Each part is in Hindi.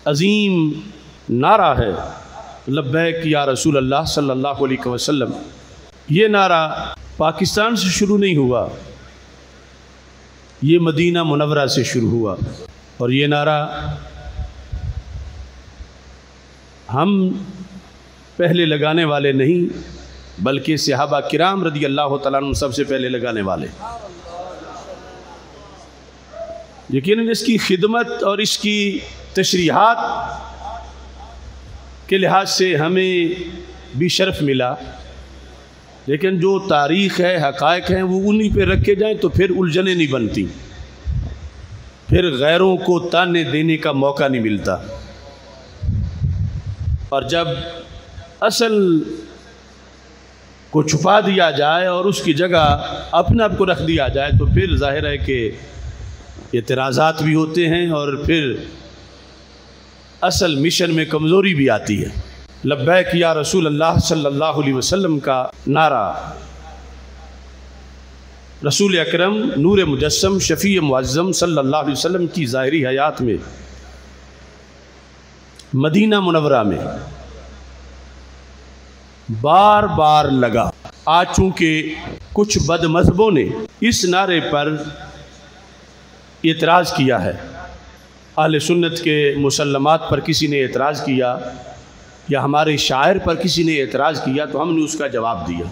अजीम नारा है लब्बैक या रसूल अल्लाह सल्लल्लाहु अलैहि वसल्लम। ये नारा पाकिस्तान से शुरू नहीं हुआ, ये मदीना मुनव्वरा से शुरू हुआ। और ये नारा हम पहले लगाने वाले नहीं, बल्कि सहाबा किराम रदी अल्लाह तआला अन्हुम सबसे पहले लगाने वाले। यकीनन इसकी खिदमत और इसकी तशरीहात के लिहाज से हमें भी शर्फ मिला, लेकिन जो तारीख़ है, हक़ाइक़ हैं, वो उन्हीं पे रखे जाएं तो फिर उलझने नहीं बनती, फिर गैरों को ताने देने का मौका नहीं मिलता। और जब असल को छुपा दिया जाए और उसकी जगह अपने आप को रख दिया जाए तो फिर जाहिर है कि एतराज़ात भी होते हैं और फिर असल मिशन में कमज़ोरी भी आती है। लब्बैक या रसूल अल्लाह सल्लल्लाहु अलैहि वसल्लम का नारा रसूल अकरम नूर मुजस्सम शफ़ी मुअज़्ज़म सल्लल्लाहु अलैहि वसल्लम की ज़ाहिरी हयात में मदीना मुनव्वरा में बार बार लगा। आज चूँकि कुछ बदमज़हबों ने इस नारे पर एतराज़ किया है, अहले सुन्नत के मुसल्लमात पर किसी ने एतराज़ किया या हमारे शायर पर किसी ने एतराज़ किया, तो हमने उसका जवाब दिया।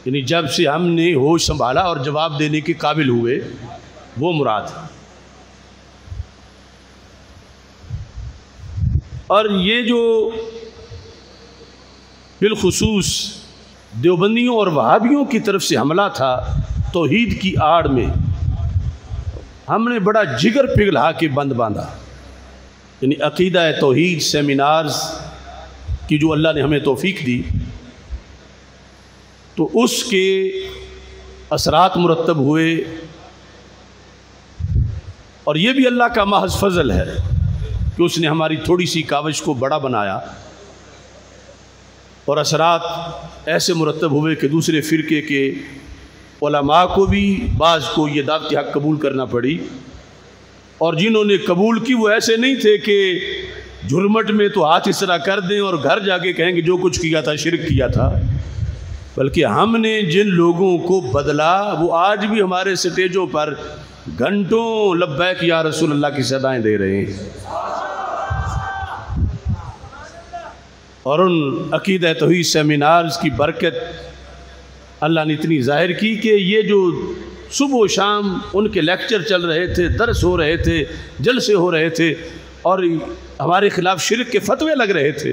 यानी जब से हमने होश संभाला और जवाब देने के काबिल हुए, वो मुराद है। और ये जो बिलखुसूस देवबंदियों और वहाबियों की तरफ से हमला था तौहीद की आड़ में, हमने बड़ा जिगर पिघला के बंद बांधा। यानी अकीदा तौहीद सेमिनार्स की जो अल्लाह ने हमें तौफीक दी, तो उसके असरात मुरतब हुए। और ये भी अल्लाह का महज़ फ़ज़ल है कि उसने हमारी थोड़ी सी काविश को बड़ा बनाया और असरात ऐसे मुरतब हुए कि दूसरे फ़िरके के उलमा को भी बाज़ को ये दावत हक़ कबूल करना पड़ी। और जिन्होंने कबूल की वो ऐसे नहीं थे कि झुरमट में तो हाथ इस तरह कर दें और घर जाके कहेंगे जो कुछ किया था शिरक किया था, बल्कि हमने जिन लोगों को बदला वो आज भी हमारे स्टेजों पर घंटों लब्बैक या रसूल अल्लाह की सदाएं दे रहे हैं। और उन अकीदा तौहीद सेमिनार्स की बरकत अल्लाह ने इतनी ज़ाहिर की कि ये जो सुबह शाम उनके लेक्चर चल रहे थे, दर्स हो रहे थे, जलसे हो रहे थे और हमारे ख़िलाफ़ शिरक के फतवे लग रहे थे,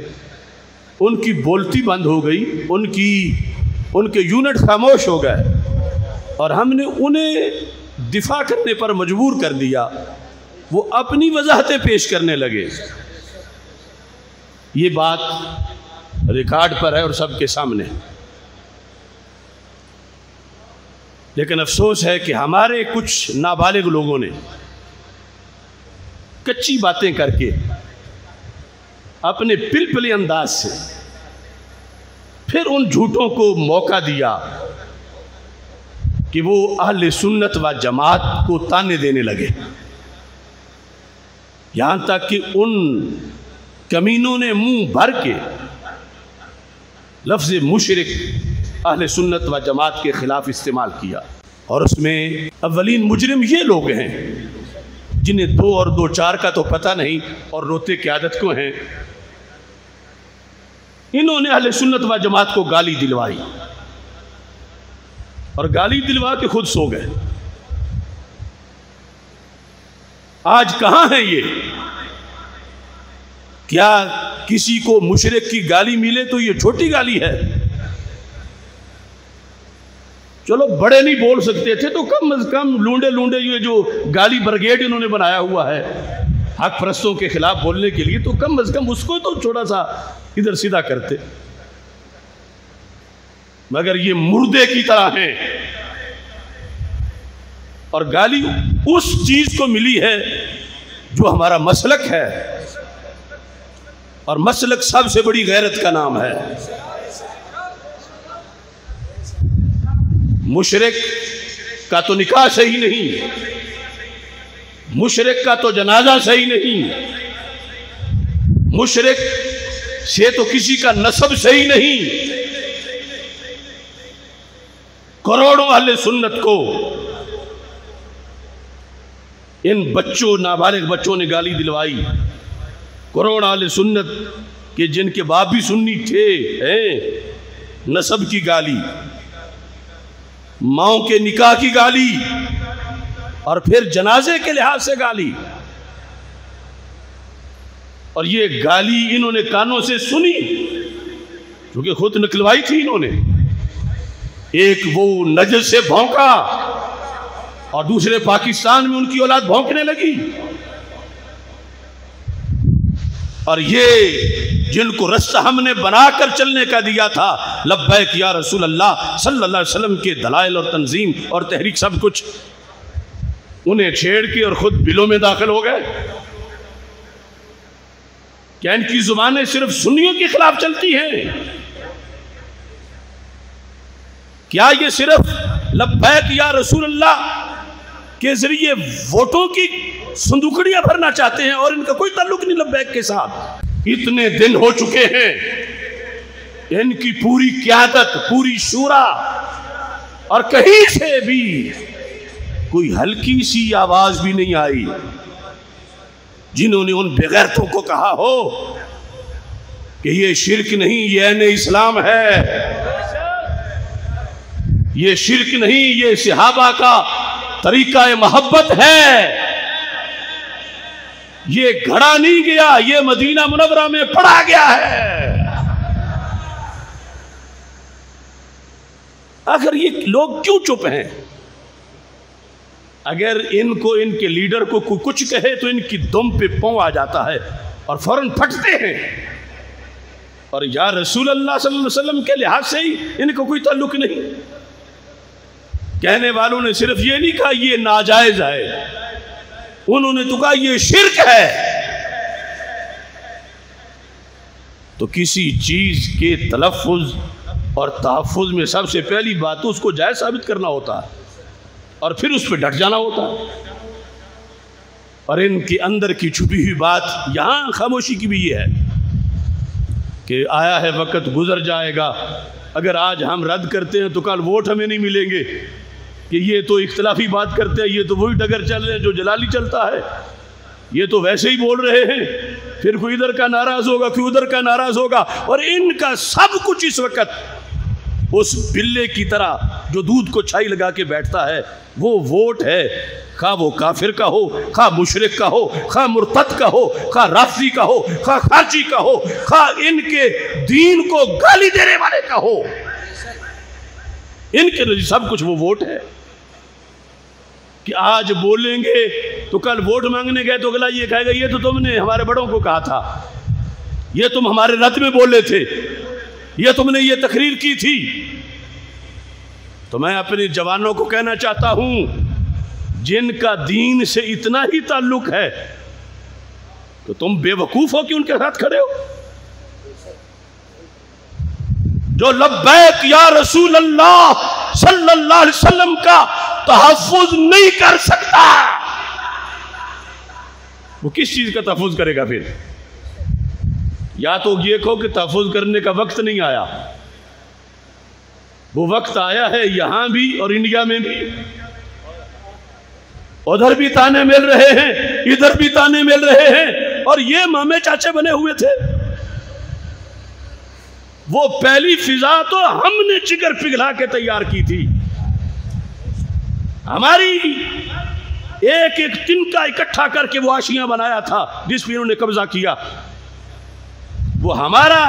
उनकी बोलती बंद हो गई, उनके यूनिट खामोश हो गए और हमने उन्हें दिफा करने पर मजबूर कर दिया। वो अपनी वजाहतें पेश करने लगे। ये बात रिकॉर्ड पर है और सबके सामने। लेकिन अफसोस है कि हमारे कुछ नाबालिग लोगों ने कच्ची बातें करके अपने पिलपिले अंदाज से फिर उन झूठों को मौका दिया कि वो अहले सुन्नत व जमात को ताने देने लगे। यहाँ तक कि उन कमीनों ने मुंह भर के लफ्ज़ मुशरिक अहले सुन्नत व जमात के ख़िलाफ़ इस्तेमाल किया। और उसमें अव्वलीन मुजरिम ये लोग हैं जिन्हें 2 और 2 4 का तो पता नहीं और रोते की आदत को हैं। इन्होंने अहले सुन्नत व जमात को गाली दिलवाई और गाली दिलवा के खुद सो गए। आज कहाँ है ये? क्या किसी को मुशरिक की गाली मिले तो ये छोटी गाली है? चलो बड़े नहीं बोल सकते थे तो कम अज कम लूंडे ये जो गाली ब्रिगेड इन्होंने बनाया हुआ है हक परस्तों के खिलाफ बोलने के लिए, तो कम अज कम उसको तो थोड़ा सा इधर सीधा करते। मगर ये मुर्दे की तरह हैं और गाली उस चीज को मिली है जो हमारा मसलक है, और मसलक सबसे बड़ी गैरत का नाम है। मुशरिक का तो निकाह सही नहीं, मुशरिक का तो जनाजा सही नहीं, मुशरिक से तो किसी का नसब सही नहीं। करोड़ों अहले सुन्नत को इन बच्चों, नाबालिग बच्चों ने गाली दिलवाई। करोड़ों अहले सुन्नत के जिनके बाप भी सुन्नी थे, हैं, नसब की गाली, माओ के निकाह की गाली, और फिर जनाजे के लिहाज से गाली। और ये गाली इन्होंने कानों से सुनी, क्योंकि खुद निकलवाई थी इन्होंने। एक वो नजद से भौंका और दूसरे पाकिस्तान में उनकी औलाद भौंकने लगी। और ये जिनको रास्ता हमने बनाकर चलने का दिया था, लब्बैक या रसूल अल्लाह सल्लल्लाहु अलैहि वसल्लम के दलाइल और तंजीम और तहरीक सब कुछ, उन्हें छेड़ के और खुद बिलों में दाखिल हो गए। क्या इनकी जुबानें सिर्फ सुन्नियों के खिलाफ चलती हैं? क्या ये सिर्फ लब्बैक या रसूल अल्लाह के जरिए वोटों की संदूकड़ियां भरना चाहते हैं और इनका कोई ताल्लुक नहीं लब्बैक के साथ? इतने दिन हो चुके हैं, इनकी पूरी क़यादत, पूरी शूरा, और कहीं से भी कोई हल्की सी आवाज भी नहीं आई जिन्होंने उन बेगैरतों को कहा हो कि ये शिर्क नहीं, ये ऐने इस्लाम है, ये शिर्क नहीं, ये सहाबा का तरीका मोहब्बत है, ये घड़ा नहीं गया, ये मदीना मुनव्वरा में पड़ा गया है। आखिर ये लोग क्यों चुप हैं? अगर इनको, इनके लीडर को कुछ कहे तो इनकी दुम पे पांव आ जाता है और फौरन फटते हैं। और या रसूल अल्लाह सल्लल्लाहु अलैहि वसल्लम के लिहाज से ही इनको कोई ताल्लुक नहीं। कहने वालों ने सिर्फ ये नहीं कहा ये नाजायज है, उन्होंने तो कहा ये शिर्क है। तो किसी चीज के तलफ़ुज़ और तहफ़्फ़ुज़ में सबसे पहली बात तो उसको जायज़ साबित करना होता है और फिर उस पर डट जाना होता है। और इनके अंदर की छुपी हुई बात यहाँ खामोशी की भी ये है कि आया है वक्त, गुजर जाएगा, अगर आज हम रद्द करते हैं तो कल वोट हमें नहीं मिलेंगे, कि ये तो इख्तलाफी बात करते हैं, ये तो वही डगर चल रहे हैं जो जलाली चलता है, ये तो वैसे ही बोल रहे हैं, फिर कोई इधर का नाराज होगा, कोई उधर का नाराज होगा। और इनका सब कुछ इस वक्त उस बिल्ले की तरह जो दूध को छाई लगा के बैठता है, वो वोट है। खा वो काफिर का हो, खा मुशरिक का हो, खा मुर्तद का हो, खा राफी का हो, खा खारजी का हो, खा इनके दीन को गाली देने वाले का हो, इनके लिए सब कुछ वो वोट है। कि आज बोलेंगे तो कल वोट मांगने गए तो अगला ये कहेगा ये तो तुमने हमारे बड़ों को कहा था, ये तुम हमारे रद में बोले थे, ये तुमने ये तकरीर की थी। तो मैं अपने जवानों को कहना चाहता हूं, जिनका दीन से इतना ही ताल्लुक है तो तुम बेवकूफ हो कि उनके साथ खड़े हो। जो लब्बैक या रसूल अल्लाह सल्लल्लाहु अलैहि वसल्लम का तहफ़्फ़ुज़ नहीं कर सकता, वो किस चीज का तहफ़्फ़ुज़ करेगा फिर? या तो ये कहो कि तहफ़्फ़ुज़ करने का वक्त नहीं आया, वो वक्त आया है यहां भी और इंडिया में भी। उधर भी ताने मिल रहे हैं, इधर भी ताने मिल रहे हैं, और ये मामे चाचे बने हुए थे। वो पहली फिजा तो हमने जिगर पिघला के तैयार की थी। हमारी एक एक तिनका इकट्ठा करके वो आशियां बनाया था जिस पर इन्होंने कब्जा किया। वो हमारा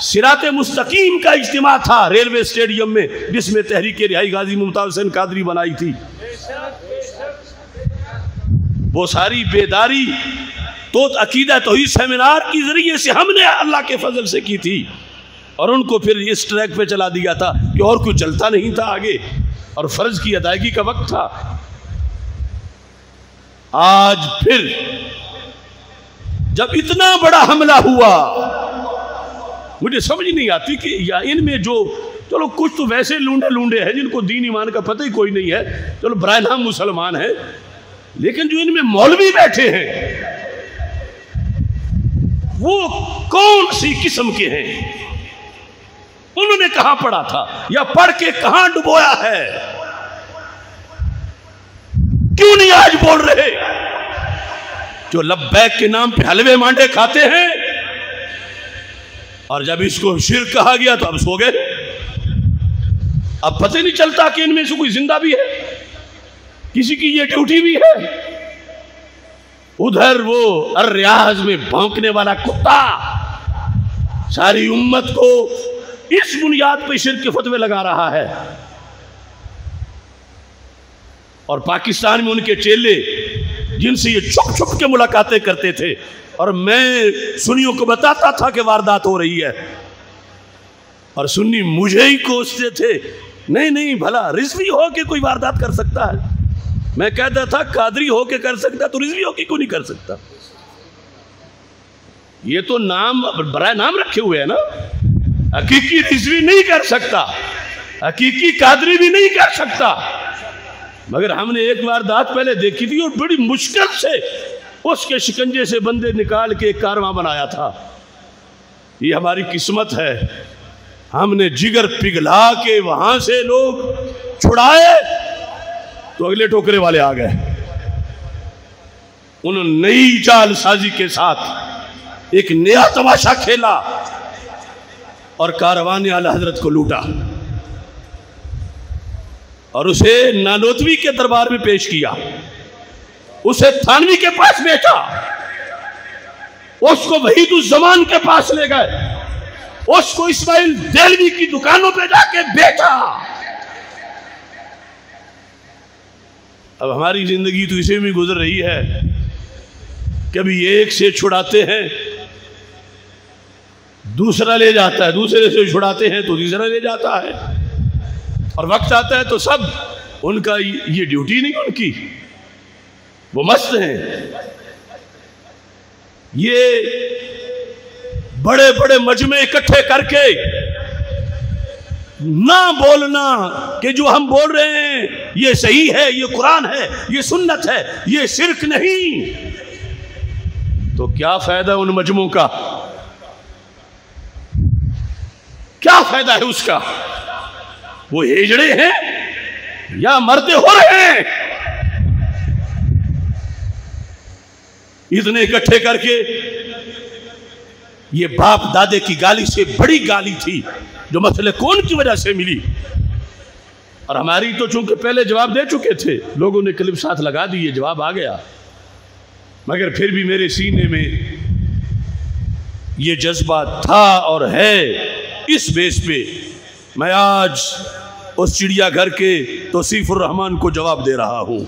सिराते मुस्तकीम का इज्तिमा था रेलवे स्टेडियम में, जिसमें तहरीक रिहाई गाजी मुमताज हुसैन कादरी बनाई थी। वो सारी बेदारी तो अकीदा तौहीद सेमिनार के जरिए से हमने अल्लाह के फजल से की थी, और उनको फिर इस ट्रैक पे चला दिया था कि और कुछ चलता नहीं था आगे, और फर्ज की अदायगी का वक्त था। आज फिर जब इतना बड़ा हमला हुआ, मुझे समझ नहीं आती कि या इनमें जो, चलो कुछ तो वैसे लूंडे लूंडे हैं जिनको दीन ईमान का पता ही कोई नहीं है, चलो बराए नाम मुसलमान है, लेकिन जो इनमें मौलवी बैठे हैं वो कौन सी किस्म के हैं? उन्होंने कहां पढ़ा था या पढ़ के कहां डुबोया है? क्यों नहीं आज बोल रहे? जो लब्बैक के नाम पे हलवे मांडे खाते हैं और जब इसको शिर्क कहा गया तो अब सो गए। अब पता ही नहीं चलता कि इनमें से कोई जिंदा भी है, किसी की ये ड्यूटी भी है। उधर वो अर्रियाज में भौंकने वाला कुत्ता सारी उम्मत को इस बुनियाद पर शिर्क के फतवे लगा रहा है, और पाकिस्तान में उनके चेले जिनसे ये छुप छुप के मुलाकातें करते थे और मैं सुन्नियों को बताता था कि वारदात हो रही है, और सुन्नी मुझे ही कोसते थे, नहीं नहीं भला रिजवी हो के कोई वारदात कर सकता है? मैं कहता था कादरी हो के कर सकता तो रिजवी हो के क्यों नहीं कर सकता? ये तो नाम बराए नाम रखे हुए है ना। हकीकी रिजवी नहीं कर सकता, हकीकी कादरी भी नहीं कर सकता। मगर हमने एक वारदात पहले देखी थी और बड़ी मुश्किल से उसके शिकंजे से बंदे निकाल के एक कारवां बनाया था। ये हमारी किस्मत है, हमने जिगर पिघला के वहां से लोग छुड़ाए तो अगले टोकरे वाले आ गए। उन्होंने नई जालसाजी के साथ एक नया तमाशा खेला और कारवां ने आला हजरत को लूटा और उसे नानोतवी के दरबार में पेश किया, उसे थानवी के पास बेचा, उसको वहीदुज़्ज़मान के पास ले गए, उसको इस्माइल देलवी की दुकानों पे जाके बेचा। अब हमारी जिंदगी तो इसी में गुजर रही है, कभी एक से छुड़ाते हैं दूसरा ले जाता है, दूसरे से छुड़ाते हैं तो तीसरा ले जाता है, और वक्त आता है तो सब उनका ये ड्यूटी नहीं उनकी, वो मस्त हैं। ये बड़े बड़े मजमे इकट्ठे करके ना बोलना कि जो हम बोल रहे हैं ये सही है, ये कुरान है, ये सुन्नत है, ये शिर्क नहीं, तो क्या फायदा उन मजमों का? क्या फायदा है उसका? वो हिजड़े हैं या मरते हो रहे हैं? इतने इकट्ठे करके ये बाप दादे की गाली से बड़ी गाली थी जो मसले कौन की वजह से मिली, और हमारी तो चूंकि पहले जवाब दे चुके थे, लोगों ने क्लिप साथ लगा दी, ये जवाब आ गया। मगर फिर भी मेरे सीने में ये जज्बा था और है। इस बेस पे मैं आज उस चिड़ियाघर के तौसीफुर रहमान को जवाब दे रहा हूँ।